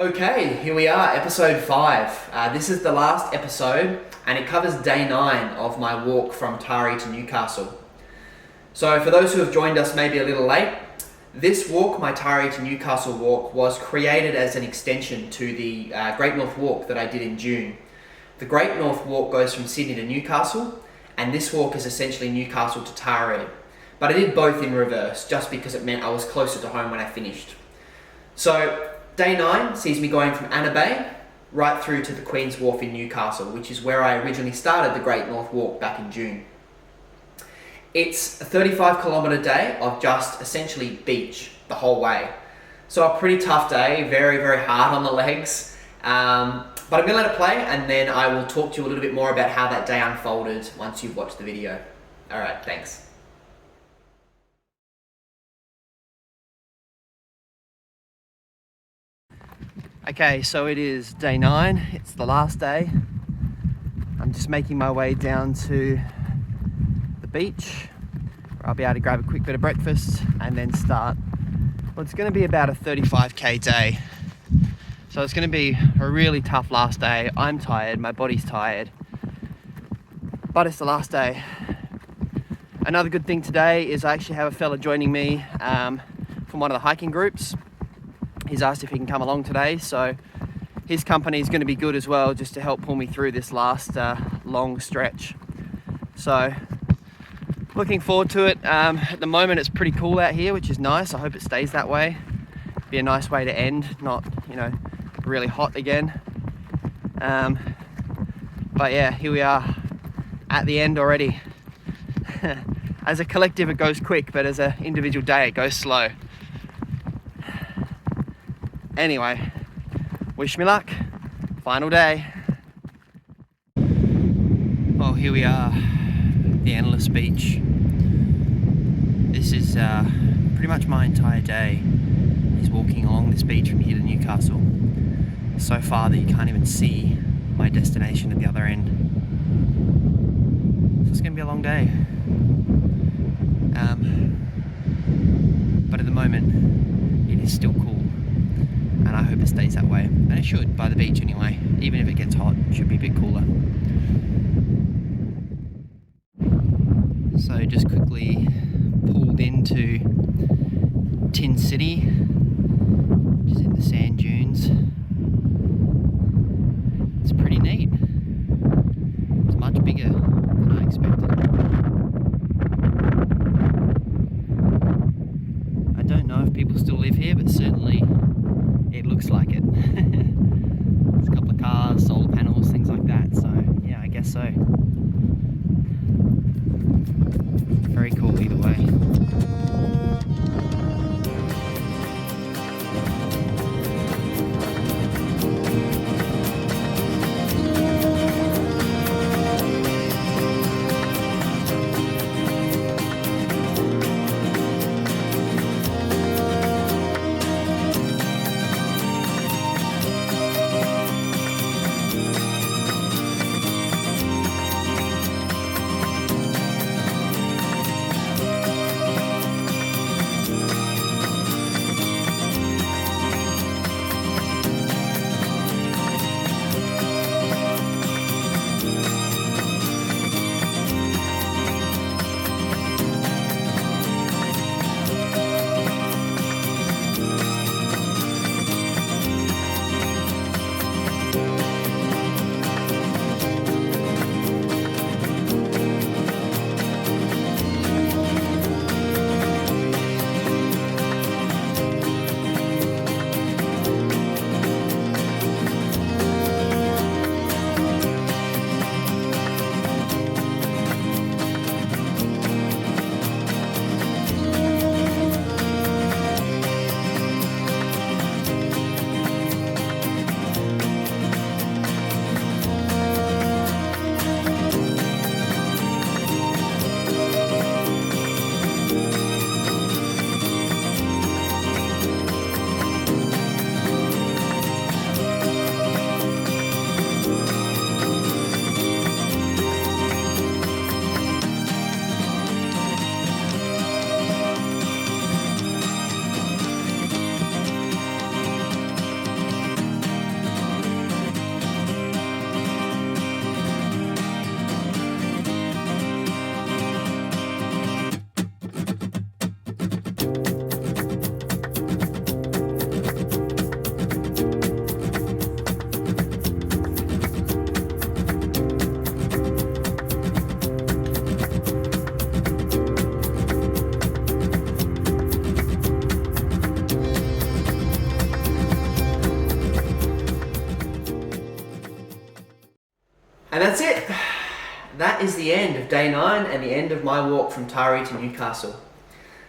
Okay, here we are, episode 5. This is the last episode and it covers day 9 of my walk from Taree to Newcastle. So for those who have joined us maybe a little late, this walk, my Taree to Newcastle walk, was created as an extension to the Great North Walk that I did in June. The Great North Walk goes from Sydney to Newcastle, and this walk is essentially Newcastle to Taree. But I did both in reverse, just because it meant I was closer to home when I finished. So day 9 sees me going from Anna Bay right through to the Queen's Wharf in Newcastle, which is where I originally started the Great North Walk back in June. It's a 35-kilometre day of just essentially beach the whole way. So a pretty tough day, very, very hard on the legs. But I'm going to let it play, and then I will talk to you a little bit more about how that day unfolded once you've watched the video. Alright, thanks. Okay, so it is day 9, it's the last day. I'm just making my way down to the beach, where I'll be able to grab a quick bit of breakfast and then start. Well, it's going to be about a 35k day. So it's going to be a really tough last day. I'm tired, my body's tired, but it's the last day. Another good thing today is I actually have a fella joining me from one of the hiking groups. He's asked if he can come along today, so his company is going to be good as well, just to help pull me through this last long stretch. So looking forward to it. At the moment it's pretty cool out here, which is nice. I hope it stays that way. Be a nice way to end, not, you know, really hot again. But yeah, here we are at the end already. As a collective it goes quick, but as an individual day it goes slow. Anyway, wish me luck. Final day. Well, here we are, the endless beach. This is pretty much my entire day is walking along this beach from here to Newcastle. So far that you can't even see my destination at the other end. So it's going to be a long day. But at the moment, it is still cool. And I hope it stays that way. And it should, by the beach anyway. Even if it gets hot, it should be a bit cooler. So just quickly pulled into Tin City, which is in the sand dunes. It's pretty neat. It's much bigger than I expected. I don't know if people still live here, but certainly it looks like it. There's a couple of cars, solar panels, things like that, so yeah, I guess so. Very cool either way. that's it. That is the end of day 9 and the end of my walk from Taree to Newcastle.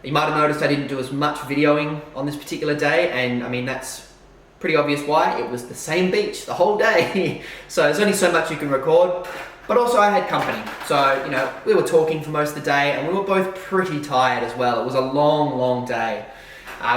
You might have noticed I didn't do as much videoing on this particular day, and I mean that's pretty obvious why. It was the same beach the whole day. So there's only so much you can record, but also I had company. So, you know, we were talking for most of the day and we were both pretty tired as well. It was a long, long day.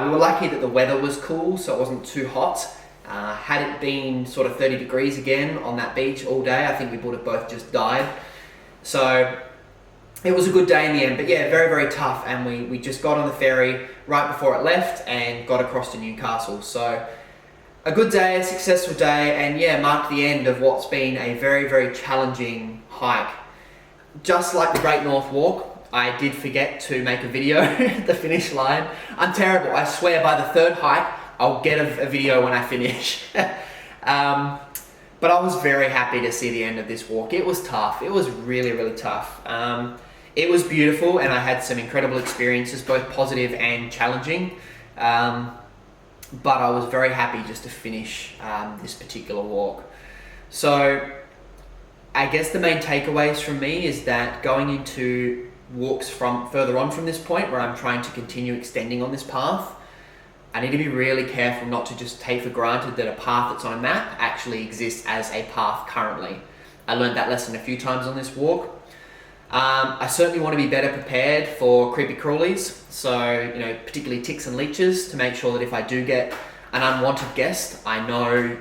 We were lucky that the weather was cool, so it wasn't too hot. Had it been sort of 30 degrees again on that beach all day, I think we would have both just died. So it was a good day in the end, but yeah, very, very tough. And we just got on the ferry right before it left and got across to Newcastle. So a good day, a successful day, and yeah, marked the end of what's been a very, very challenging hike. Just like the Great North Walk, I did forget to make a video at the finish line. I'm terrible. I swear by the third hike, I'll get a video when I finish. But I was very happy to see the end of this walk. It was tough. It was really, really tough. It was beautiful and I had some incredible experiences, both positive and challenging. But I was very happy just to finish this particular walk. So I guess the main takeaways from me is that going into walks from further on from this point where I'm trying to continue extending on this path, I need to be really careful not to just take for granted that a path that's on a map actually exists as a path currently. I learned that lesson a few times on this walk. I certainly want to be better prepared for creepy crawlies, so you know, particularly ticks and leeches, to make sure that if I do get an unwanted guest, I know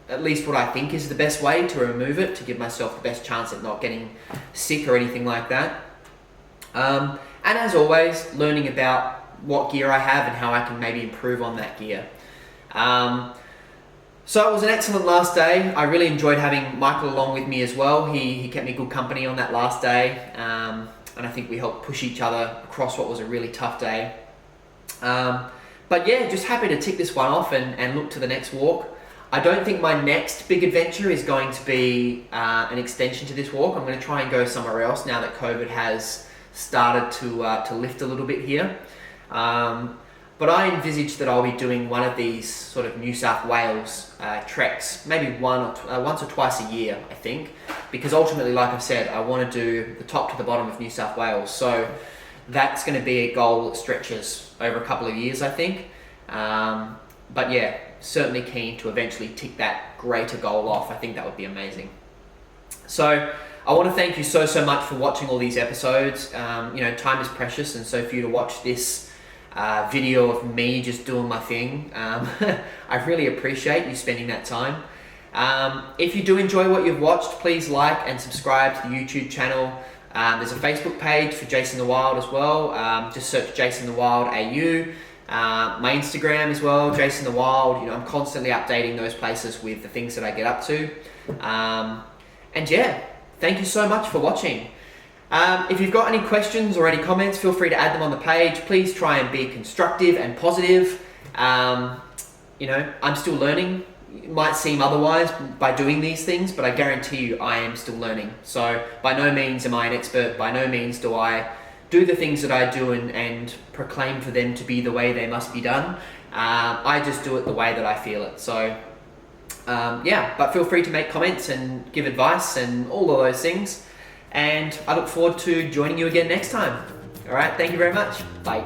at least what I think is the best way to remove it, to give myself the best chance at not getting sick or anything like that. And as always, learning about what gear I have and how I can maybe improve on that gear. So it was an excellent last day. I really enjoyed having Michael along with me as well. He kept me good company on that last day, and I think we helped push each other across what was a really tough day. But yeah, just happy to tick this one off and look to the next walk. I don't think my next big adventure is going to be an extension to this walk. I'm going to try and go somewhere else now that COVID has started to lift a little bit here. But I envisage that I'll be doing one of these sort of New South Wales treks, maybe once or twice a year, I think, because ultimately, like I said, I want to do the top to the bottom of New South Wales. So that's going to be a goal that stretches over a couple of years, I think. But yeah, certainly keen to eventually tick that greater goal off. I think that would be amazing. So I want to thank you so much for watching all these episodes. You know, time is precious, and so for you to watch this video of me just doing my thing, I really appreciate you spending that time. If you do enjoy what you've watched, please like and subscribe to the YouTube channel. There's a Facebook page for Jason the Wild as well. Just search Jason the Wild AU. My Instagram as well, Jason the Wild. You know, I'm constantly updating those places with the things that I get up to. And yeah, thank you so much for watching. If you've got any questions or any comments, feel free to add them on the page. Please try and be constructive and positive. You know, I'm still learning. It might seem otherwise by doing these things, but I guarantee you I am still learning. So by no means am I an expert. By no means do I do the things that I do and proclaim for them to be the way they must be done. I just do it the way that I feel it. So yeah, but feel free to make comments and give advice and all of those things. And I look forward to joining you again next time. All right, thank you very much. Bye.